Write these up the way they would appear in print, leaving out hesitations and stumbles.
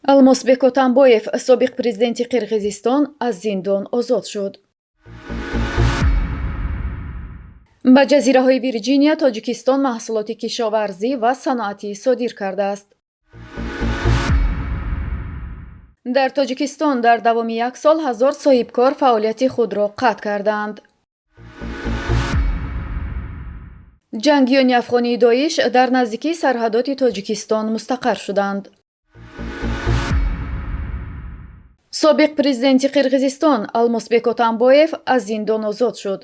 Алмазбек Атамбоев, собиқ президенти Қирғизистон, аз зиндон озод шуд. ба ҷазираҳои Вирҷиния Тоҷикистон маҳсулоти кишоварзӣ ва саноатӣ содир кардааст. дар Тоҷикистон дар давоми як сол 1000 соҳибкор фаъолияти худро қатъ карданд. ҷангиёни афғонии Доиш дар наздикии сарҳадоти Тоҷикистон мустақар шуданд. собиқ президенти Қирғизистон Алмазбек Атамбоев аз зиндон озод шуд.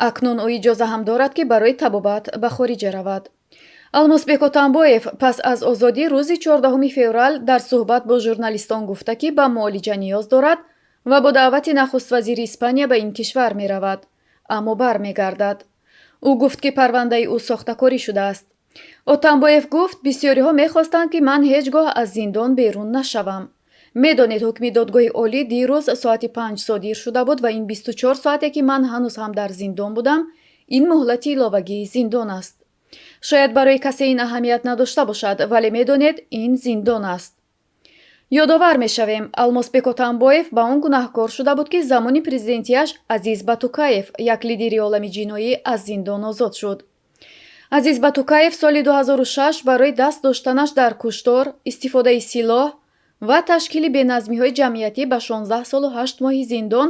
акнун ӯ иҷоза ҳам дорад ки барои табобат ба хориҷа равад. Алмазбек Атамбоев пас аз озодӣ рӯзи 14 феврал дар суҳбат бо журналистон гуфта ки ба муолиҷа ниёз дорад ва бо даъвати нахуствазири Испания ба ин кишвар меравад, аммо бармегардад. ӯ гуфт ки парвандаи ӯ сохтакорӣ шудааст. Атамбоев гуфт: бисёриҳо мехостанд ки ман ҳеҷ гоҳ аз зиндон берун нашавам. медонед ҳукми додгоҳи олӣ дирӯз соати 5 содир шуда буд ва ин 24 соате ки ман ҳанӯз ҳам дар зиндон будам, ин муҳлати иловагии зиндон аст. шояд барои касе ин аҳамият надошта бошад, вале медонед, ин зиндон аст. ёдовар мешавем, Алмазбек Атамбоев ба он гунаҳкор шуда буд ки замони президентиаш Азиз Батукаев, як лидери олами ҷиноӣ, аз зиндон озод шуд. Азиз Батукаев соли 2006 барои даст доштанаш дар куштор, истифодаи силоҳ ва ташкили беназмиҳои ҷамъиятӣ ба 16 солу 8 моҳи зиндон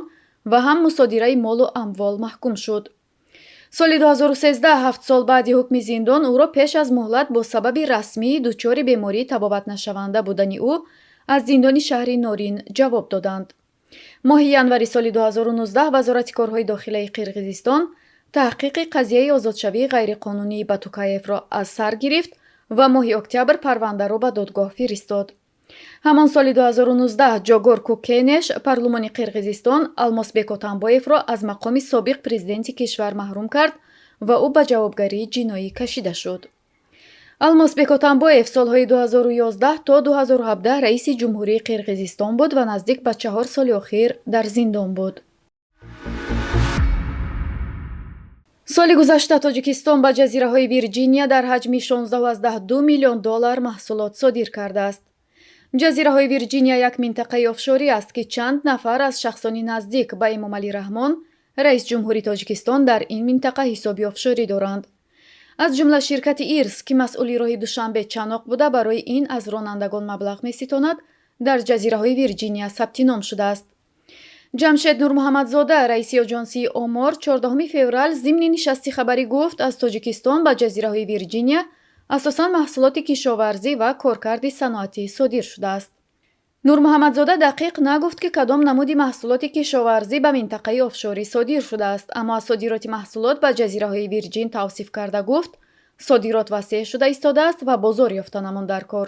ва ҳам мусодираи молу амвол маҳкум шуд. соли 2013, 7 сол баъди ҳукми зиндон, ӯро пеш аз муҳлат бо сабаби расмӣ дучори бемории табобатнашаванда будани ӯ аз зиндони шаҳри Норин ҷавоб доданд. моҳи январи соли 2019 вазорати корҳои дохилаи Қирғизистон таҳқиқи қазияи озодшавии ғайриқонунии Батукаевро аз сар гирифт ва моҳи октябр парвандаро ба додгоҳ фиристод. ҳамон соли 2019 Ҷогор Кӯкенеш, парлумони Қирғизистон, Алмазбек Атамбоевро аз мақоми собиқ президенти кишвар маҳрум кард ва ӯ ба ҷавобгарии ҷиноӣ кашида шуд. Алмазбек Атамбоев солҳои 2011 то 2017 раиси ҷумҳурии Қирғизистон буд ва наздик ба 4 соли охир дар зиндон буд. соли гузашта Тоҷикистон ба ҷазираҳои Вирҷиния дар ҳаҷми $16.2 миллион маҳсулот содир кардааст. ҷазираҳои Вирҷиния як минтақаи офшорӣ аст ки чанд нафар аз шахсони наздик ба Эмомалӣ Раҳмон, раис ҷумҳури Тоҷикистон, дар ин минтақа ҳисоби офшорӣ доранд. аз ҷумла ширкати Ирс, ки масъули роҳи Душанбе Чаноқ буда барои ин аз ронандагон маблағ меситонад, дар ҷазираҳои Вирҷиния сабти ном шудааст. ҷамшед Нурмуҳаммадзода, раиси оҷонсии омор, 14 феврал зимни нишасти хабарӣ гуфт: аз Тоҷикистон ба ҷазираҳои Вирҷиния асосан маҳсулоти кишоварзӣ ва коркарди саноатӣ содир шудааст. Нурмуҳаммадзода дақиқ нагуфт ки кадом намуди маҳсулоти кишоварзӣ ба минтақаи офшорӣ содир шудааст, аммо аз содироти маҳсулот ба ҷазираҳои Вирҷин тавсиф карда гуфт: содирот васеъ шуда истодааст ва бозор ёфта намунд дар кор.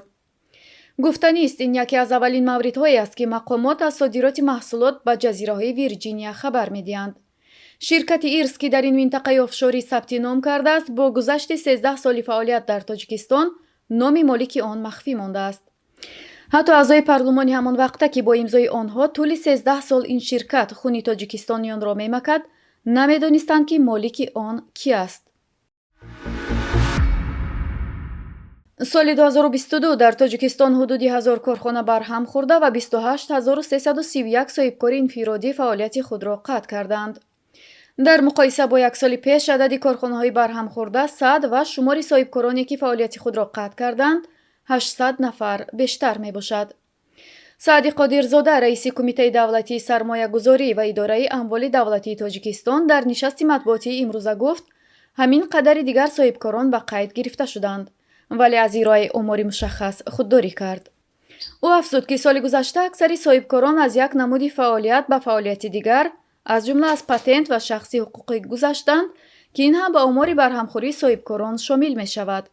гуфтанист, ин яке аз аввалин мавридҳое аст ки мақомот аз содироти маҳсулот ба ҷазираҳои Вирҷиния хабар медиҳанд. ширкати Ирс, ки дар ин минтақаи офшорӣ сабти ном кардааст, бо гузашти 13 соли фаъолият дар Тоҷикистон, номи молики он махфӣ мондааст. ҳатто аъзои парлумони ҳамон вақта, ки бо имзои онҳо тӯли 13 сол ин ширкат хуни тоҷикистониёнро мемакад, намедонистанд ки молики он кӣ аст. соли 2022 дар Тоҷикистон ҳудуди 1000 корхона барҳам хӯрда ва 28331 соҳибкори инфиродӣ фаъолияти худро қатъ карданд. дар муқоиса бо як соли пеш, адади корхонаҳои барҳамхӯрда 100 ва шумори соҳибкороне ки фаъолияти худро қатъ карданд 800 нафар бештар мебошад. Саъди Қодирзода, раиси Кумитаи давлатии сармоягузорӣ ва идораи амволи давлатии Тоҷикистон, дар нишасти матбуотии имрӯза гуфт: ҳамин қадари дигар соҳибкорон ба қайд гирифта шуданд, вале аз ироаи омори мушаххас худдорӣ кард. ӯ афзуд ки соли гузашта аксари соҳибкорон аз як намуди фаъолият ба фаъолияти дигар, аз ҷумла аз патент ва шахсӣ ҳуқуқӣ гузаштанд, ки ин ҳам ба омори барҳамхӯрии соҳибкорон шомил мешавад.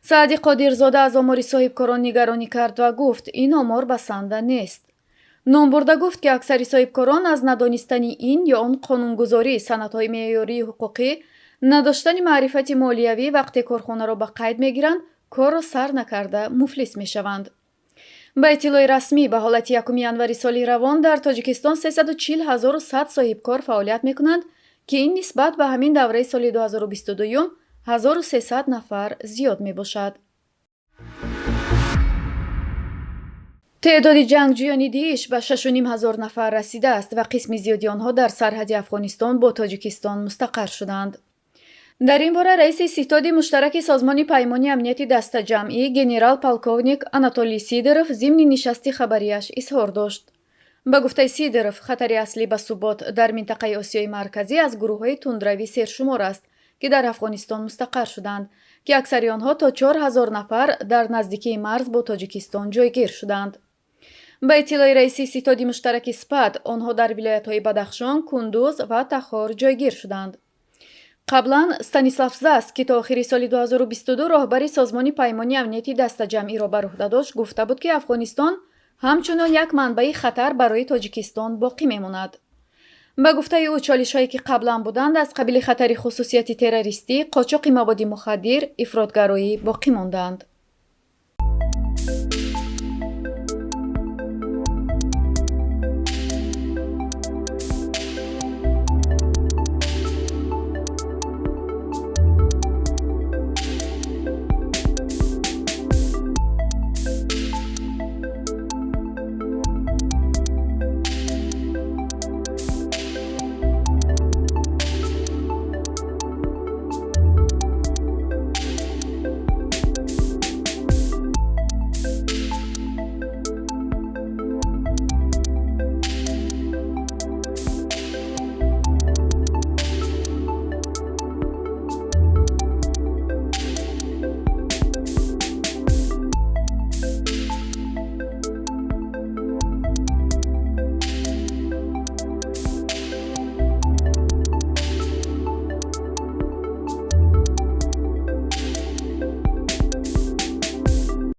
Саъди Қодирзода аз омори соҳибкорон нигаронӣ кард ва гуфт: ин омор басанда нест. ном бурда гуфт ки аксари соҳибкорон аз надонистани ин ё он қонунгузорӣ, санадҳои меъёрии ҳуқуқӣ, надоштани маърифати молиявӣ вақте корхонаро ба қайд мегиранд, корро сар накарда муфлис мешаванд. ба иттилои расмӣ ба ҳолати 1 январи соли равон дар Тоҷикистон 340100 соҳибкор фаъолият мекунанд, ки ин нисбат ба ҳамин давраи соли 2022 1300 нафар зиёд мебошад. تعداد جنگجویان دیش به 6,500 نفر رسیده است و قسم زیادی آنها در سرحد افغانستان با تاجیکستان مستقر شدند. در این باره رئیس ستاد مشترک سازمان پیمانی امنیتی دست جمعی گنرال پالکوونیک آناتولی سیدروف ضمن نشست خبریش اظهار داشت. به گفته سیدروف، خطر اصلی به ثبات در منطقه آسیای مرکزی از گروه‌های تندروی سرشمار است که در افغانستان مستقر شدند که اکثر آنها تا 4,000 نفر در نزدیکی مرز با تاجیکستان جایگیر شدند. به اطلاع رئیس ستاد مشترک سپد، آنها در ولایت‌های بدخشان، کندوز و تخار جایگیر شدند. قبلا استانیسلاف زاس که تا آخر سال 2022 راهبر سازمان پیمانی امنیتی دست جمعی را بر عهده داشت، گفته بود که افغانستان همچنان یک منبع خطر برای تاجیکستان باقی میماند. به گفته او، چالش‌هایی که قبلا بودند از قبیل خطر خصوصیت تروریستی، قاچاق مواد مخدر، افراطگرایی باقی ماندند.